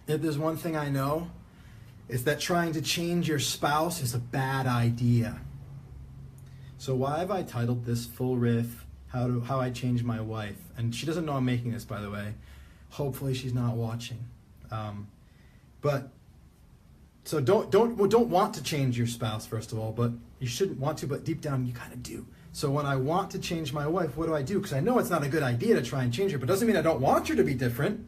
If there's one thing I know, it's that trying to change your spouse is a bad idea. So why have I titled this full riff, How I Changed My Wife? And she doesn't know I'm making this, by the way. Hopefully she's not watching. So don't want to change your spouse, first of all, but you shouldn't want to, but deep down you kind of do. So when I want to change my wife, what do I do? Because I know it's not a good idea to try and change her, but it doesn't mean I don't want her to be different.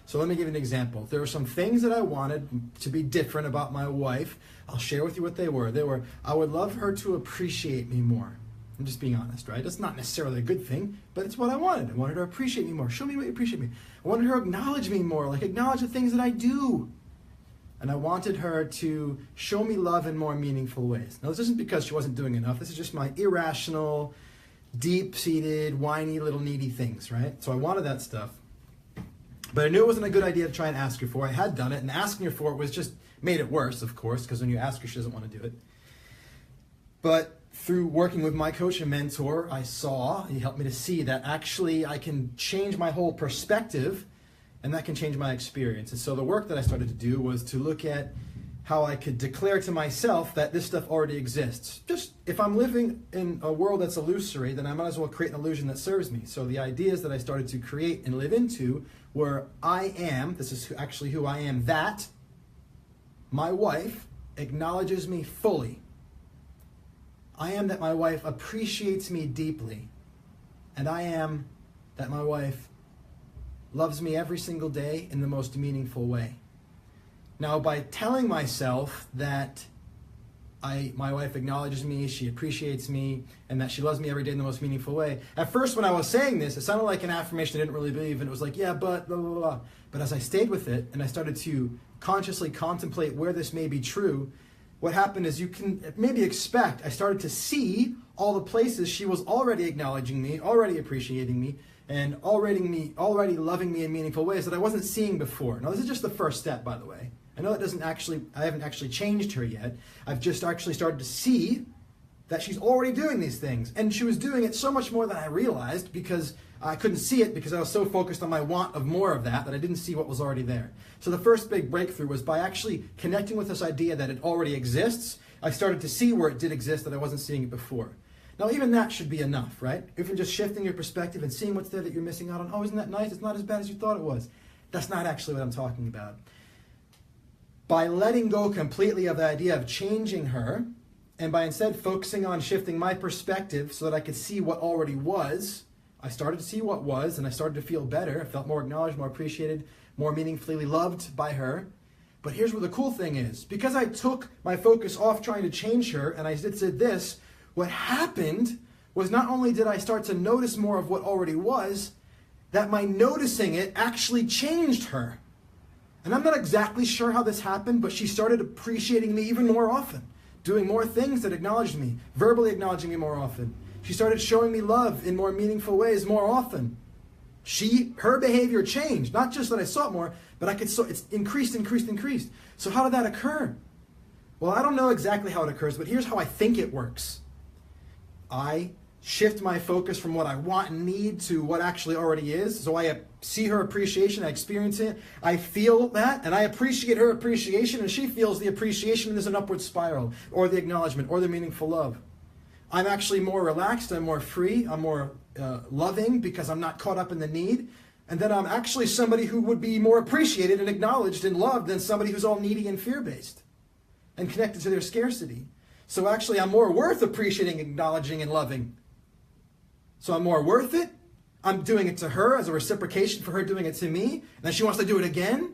So let me give you an example. There were some things that I wanted to be different about my wife. I'll share with you what they were. I would love her to appreciate me more. I'm just being honest, right? It's not necessarily a good thing, but it's what I wanted. I wanted her to appreciate me more. Show me what you appreciate me. I wanted her to acknowledge me more, like acknowledge the things that I do. And I wanted her to show me love in more meaningful ways. Now, this isn't because she wasn't doing enough. This is just my irrational, deep-seated, whiny, little needy things, right? So I wanted that stuff. But I knew it wasn't a good idea to try and ask her for. I had done it, and asking her for it was just made it worse, of course, because when you ask her, she doesn't want to do it. But through working with my coach and mentor, he helped me to see that actually I can change my whole perspective, and that can change my experience. And so the work that I started to do was to look at how I could declare to myself that this stuff already exists. Just if I'm living in a world that's illusory, then I might as well create an illusion that serves me. So the ideas that I started to create and live into were this is actually who I am, that my wife acknowledges me fully. I am that my wife appreciates me deeply. And I am that my wife loves me every single day in the most meaningful way. Now, by telling myself that my wife acknowledges me, she appreciates me, and that she loves me every day in the most meaningful way, at first when I was saying this, it sounded like an affirmation I didn't really believe, and it was like, yeah, but blah, blah, blah. But as I stayed with it, and I started to consciously contemplate where this may be true, what happened is you can maybe expect, I started to see all the places she was already acknowledging me, already appreciating me, and already loving me in meaningful ways that I wasn't seeing before. Now, this is just the first step, by the way. I know I haven't actually changed her yet. I've just actually started to see that she's already doing these things. And she was doing it so much more than I realized because I couldn't see it because I was so focused on my want of more of that I didn't see what was already there. So the first big breakthrough was by actually connecting with this idea that it already exists, I started to see where it did exist that I wasn't seeing it before. Now, even that should be enough, right? Even just shifting your perspective and seeing what's there that you're missing out on. Oh, isn't that nice? It's not as bad as you thought it was. That's not actually what I'm talking about. By letting go completely of the idea of changing her, and by instead focusing on shifting my perspective so that I could see what already was, I started to see what was, and I started to feel better. I felt more acknowledged, more appreciated, more meaningfully loved by her. But here's where the cool thing is. Because I took my focus off trying to change her, and I did this, what happened was not only did I start to notice more of what already was, that my noticing it actually changed her. And I'm not exactly sure how this happened, but she started appreciating me even more often, doing more things that acknowledged me, verbally acknowledging me more often. She started showing me love in more meaningful ways more often. Her behavior changed, not just that I saw it more, but it's increased. So how did that occur? Well, I don't know exactly how it occurs, but here's how I think it works. I shift my focus from what I want and need to what actually already is. So I see her appreciation, I experience it, I feel that, and I appreciate her appreciation, and she feels the appreciation, and there's an upward spiral, or the acknowledgement, or the meaningful love. I'm actually more relaxed, I'm more free, I'm more loving because I'm not caught up in the need, and then I'm actually somebody who would be more appreciated and acknowledged and loved than somebody who's all needy and fear-based and connected to their scarcity. So actually I'm more worth appreciating, acknowledging, and loving. So I'm more worth it. I'm doing it to her as a reciprocation for her doing it to me. And then she wants to do it again.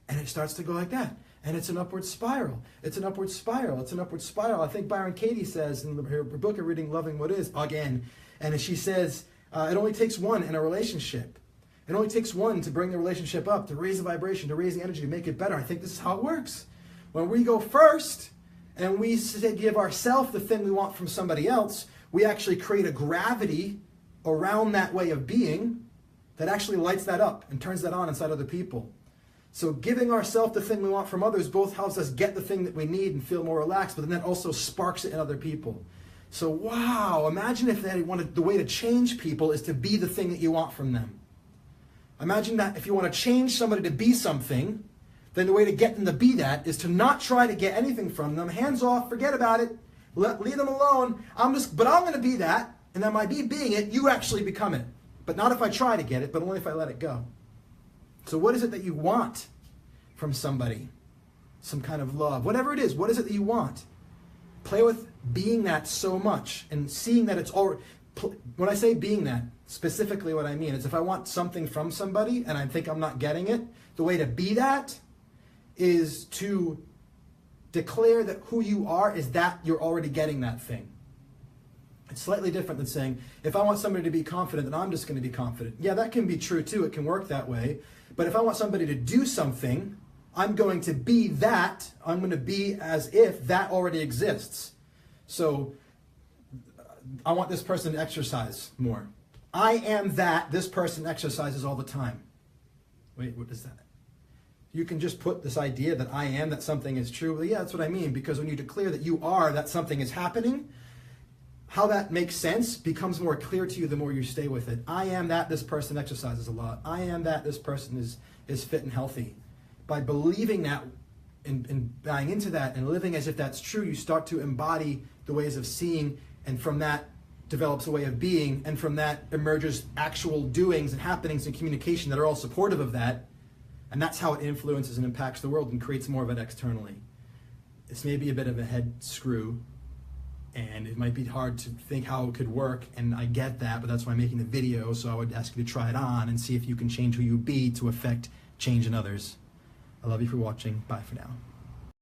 And it starts to go like that. And it's an upward spiral. It's an upward spiral. It's an upward spiral. I think Byron Katie says in her book of Reading Loving What Is, again, and she says, it only takes one in a relationship. It only takes one to bring the relationship up, to raise the vibration, to raise the energy, to make it better. I think this is how it works. When we go first and we give ourselves the thing we want from somebody else, we actually create a gravity around that way of being that actually lights that up and turns that on inside other people. So giving ourselves the thing we want from others both helps us get the thing that we need and feel more relaxed, but then that also sparks it in other people. So wow, imagine if the way to change people is to be the thing that you want from them. Imagine that if you want to change somebody to be something, then the way to get them to be that is to not try to get anything from them. Hands off, forget about it, leave them alone. But I'm going to be that, and then by being it, you actually become it. But not if I try to get it, but only if I let it go. So what is it that you want from somebody? Some kind of love, whatever it is, what is it that you want? Play with being that so much and seeing that it's already, when I say being that, specifically what I mean is if I want something from somebody and I think I'm not getting it, the way to be that is to declare that who you are is that you're already getting that thing. It's slightly different than saying, if I want somebody to be confident, then I'm just going to be confident. Yeah, that can be true too. It can work that way. But if I want somebody to do something, I'm going to be that. I'm going to be as if that already exists. So I want this person to exercise more. I am that. This person exercises all the time. Wait, what is that? You can just put this idea that I am, that something is true. Well, yeah, that's what I mean. Because when you declare that you are, that something is happening, how that makes sense becomes more clear to you the more you stay with it. I am that this person exercises a lot. I am that this person is fit and healthy. By believing that and buying into that and living as if that's true, you start to embody the ways of seeing, and from that develops a way of being, and from that emerges actual doings and happenings and communication that are all supportive of that. And that's how it influences and impacts the world and creates more of it externally. This may be a bit of a head screw, and it might be hard to think how it could work, and I get that, but that's why I'm making the video, so I would ask you to try it on and see if you can change who you be to affect change in others. I love you for watching. Bye for now.